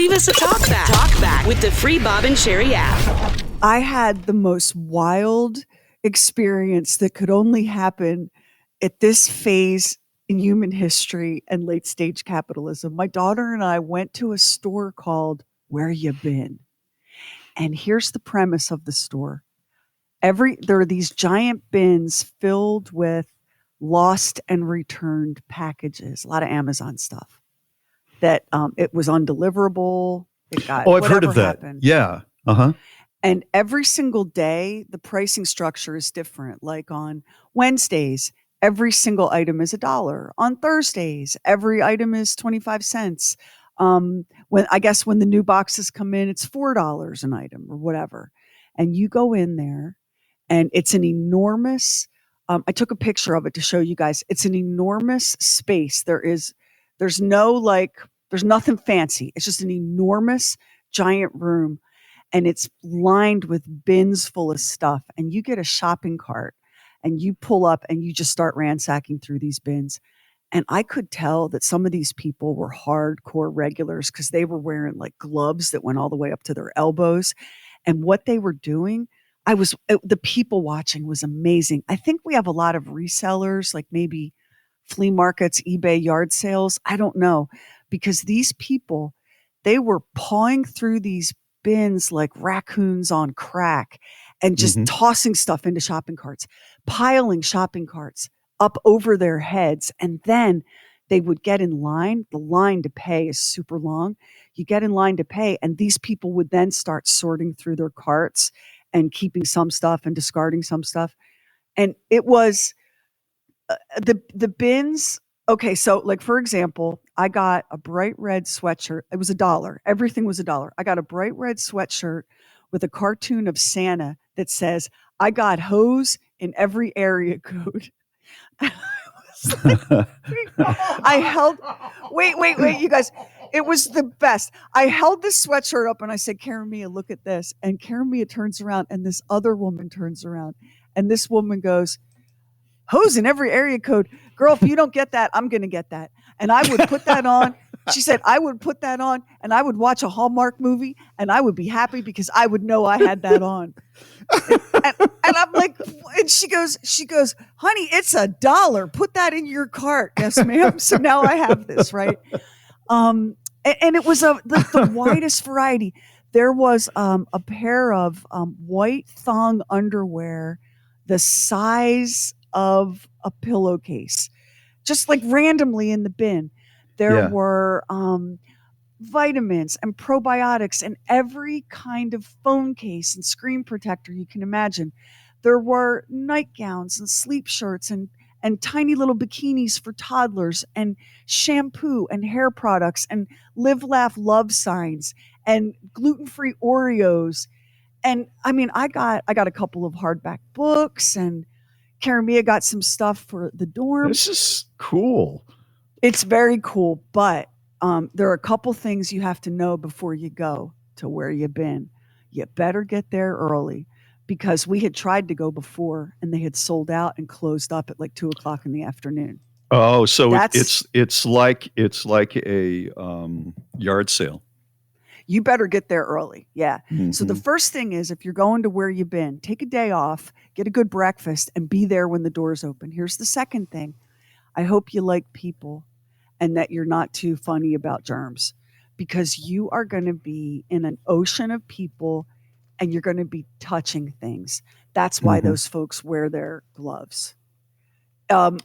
Leave us a talk back with the free Bob and Sheri app. I had the most wild experience that could only happen at this phase in human history and late stage capitalism. My daughter and I went to a store called Where You Been? And here's the premise of the store. There are these giant bins filled with lost and returned packages, a lot of Amazon stuff that it was undeliverable. It got I've heard of that. Happened. Yeah. Uh-huh. And every single day, the pricing structure is different. Like on Wednesdays, every single item is $1. On Thursdays, every item is 25 cents. When the new boxes come in, it's $4 an item or whatever. And you go in there and it's an enormous, I took a picture of it to show you guys. It's an enormous space. There's nothing fancy. It's just an enormous giant room. And it's lined with bins full of stuff. And you get a shopping cart and you pull up and you just start ransacking through these bins. And I could tell that some of these people were hardcore regulars because they were wearing like gloves that went all the way up to their elbows. And what they were doing, the people watching was amazing. I think we have a lot of resellers, like maybe flea markets, eBay, yard sales. I don't know, because these people, they were pawing through these bins like raccoons on crack and just tossing stuff into shopping carts, piling shopping carts up over their heads. And then they would get in line. The line to pay is super long. You get in line to pay, and these people would then start sorting through their carts and keeping some stuff and discarding some stuff. And it was the bins. Okay, so like for example, I got a bright red sweatshirt. It was $1. Everything was $1. I got a bright red sweatshirt with a cartoon of Santa that says, "I got hose in every area code." Wait, you guys. It was the best. I held this sweatshirt up and I said, "Karen Mia, look at this." And Karen Mia turns around and this other woman turns around and this woman goes, "Hose in every area code. Girl, if you don't get that, I'm going to get that." And I would put that on. She said, I would put that on and I would watch a Hallmark movie and I would be happy because I would know I had that on. And I'm like, and she goes, "Honey, it's $1. Put that in your cart." "Yes, ma'am." So now I have this, right? And it was the widest variety. There was a pair of white thong underwear the size of a pillowcase, just like randomly in the bin. There were vitamins and probiotics and every kind of phone case and screen protector you can imagine. There were nightgowns and sleep shirts and tiny little bikinis for toddlers and shampoo and hair products and live, laugh, love signs and gluten-free Oreos. And I mean, I got a couple of hardback books, and Karen Mia got some stuff for the dorm. This is cool. It's very cool, but there are a couple things you have to know before you go to Where You Been. You better get there early, because we had tried to go before and they had sold out and closed up at like 2:00 in the afternoon. Oh, so it's like a yard sale. You better get there early. Yeah. Mm-hmm. So the first thing is, if you're going to Where You Been, take a day off, get a good breakfast, and be there when the doors open. Here's the second thing. I hope you like people and that you're not too funny about germs, because you are going to be in an ocean of people and you're going to be touching things. That's why those folks wear their gloves. I'm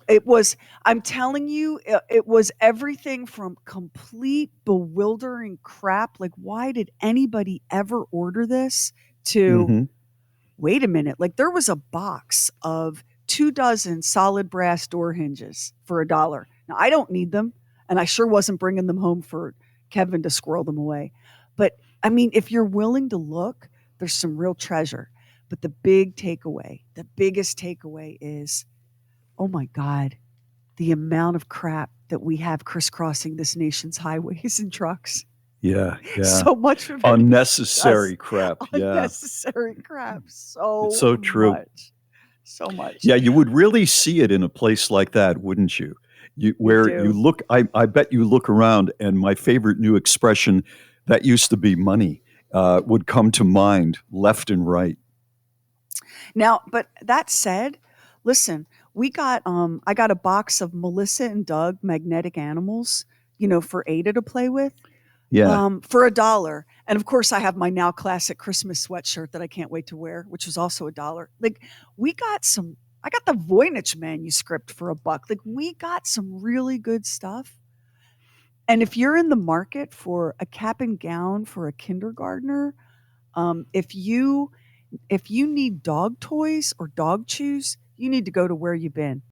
telling you, it was everything from complete bewildering crap. Like, why did anybody ever order this? To wait a minute. Like, there was a box of 24 solid brass door hinges for $1. Now, I don't need them, and I sure wasn't bringing them home for Kevin to squirrel them away. But I mean, if you're willing to look, there's some real treasure. But the biggest takeaway is, oh my God, the amount of crap that we have crisscrossing this nation's highways and trucks. Yeah. So much of it. Unnecessary crap. Unnecessary crap. It's so true. So much. Yeah, you would really see it in a place like that, wouldn't you? You look, I bet you look around, and my favorite new expression that used to be money would come to mind left and right. Now, but that said, listen, I got a box of Melissa and Doug magnetic animals, for Ada to play with, Yeah. for $1. And of course, I have my now classic Christmas sweatshirt that I can't wait to wear, which was also $1. Like, I got the Voynich manuscript for $1. Like, we got some really good stuff. And if you're in the market for a cap and gown for a kindergartner, if you need dog toys or dog chews, you need to go to Where You Been.